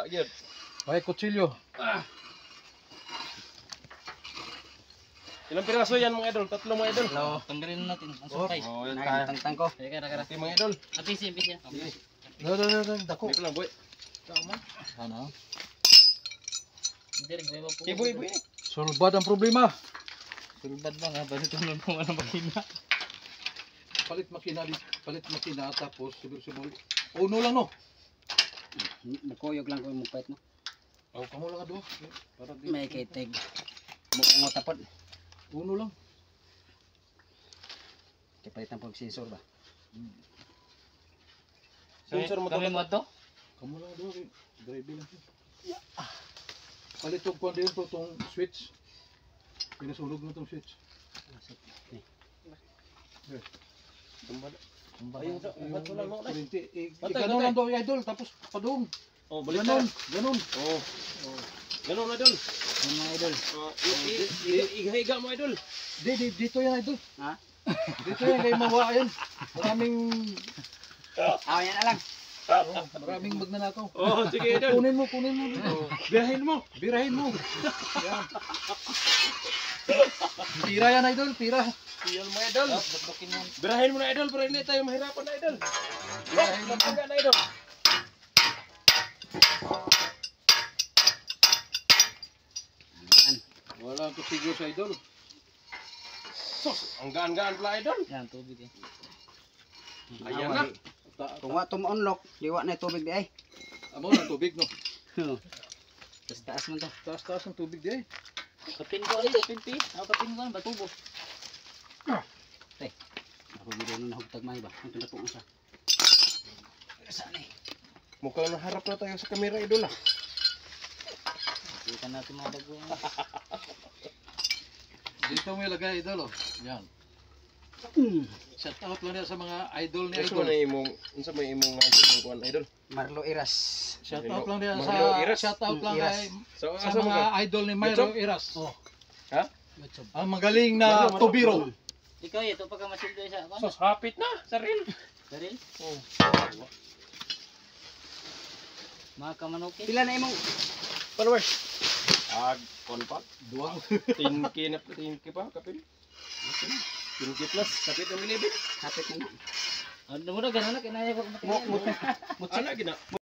Gyud. May kutsilyo. Ilang piraso yan mga idol? Tatlo mga idol. Hello, tanggalin natin ang supay. Oh, yan Ay, tayo. tangtang ko. Ati mga idol. Apisi. Dako. Dito lang boy. Ano? Hindi rin, may Okay boy boy. Sulbad ang problema. Sulbad ba nga? Balik ko naman ang makina. Palit makina tapos sibol-sibol. Uno lang no. Nakuyog lang ko yung mupait mo. Oh, kamu lang ado. Para di. May kiteg. Mukungot tapod. Uno lang. Kapalit ang pag-sensor ba? Sensor mo Kami mo to? Kamu lang ado. Drive lang. Palit tong kuan din to tong switch. Pinasulog mo tong switch. Ayun sa ubat ko lang no. Ganun lang daw idol tapos padung. Oh, balik Ganun, ta. ganun. Oh. Ganun idol. Yung mga idol. Ihiga mo idol. Dito yan idol. Ha? Dito yan kay mawa yan. Maraming Yan na lang. maraming magnanakaw. Oh, sige idol. Kunin mo. Oh, birahin mo. Birahin mo. Yan. Tira yan idol, tira. Iyan mga idol. Butukin mo. Birahin mo na idol para hindi tayo mahirapan na idol. Birahin mo na idol. Yan. Wala ko siguro sa idol. Sus, ang gaan-gaan pala idol. Yan, tubig eh. Ayan na. Kung wa to ma-unlock, liwa na yung tubig di ay. Amo na tubig no. Tapos taas mo to. Taas ng tubig di. Kapin ko ano, kapin kapin ko ano, batubo. Ako gila nung nahugtag may ba? Ang pinapong sa. Saan eh? Mukhang naharap na tayo sa kamera idol ah. Kita natin mga bago. Dito mo ilagay idol oh. Yan. Shout out lang yan sa mga idol ni Unsa idol. na imong kuan idol? Marlo Iras. Shout out lang yan Marlo sa Iras. shout out lang Iras. kay So sa asa mo mga ka? idol ni Myro YouTube? Iras. Ha? Ang magaling na Marlo. tubiro. Ikaw ito pagka masildo sa ako. Sus, hapit na sa reel. Daril? Oh. Mga kamanukin. Pila na imong Followers. Konpak. Duwang. 10K pa kapil. 10K plus kapit ang 11. hapit na. Ano mo na ganun na kinaya ko. Ana gina.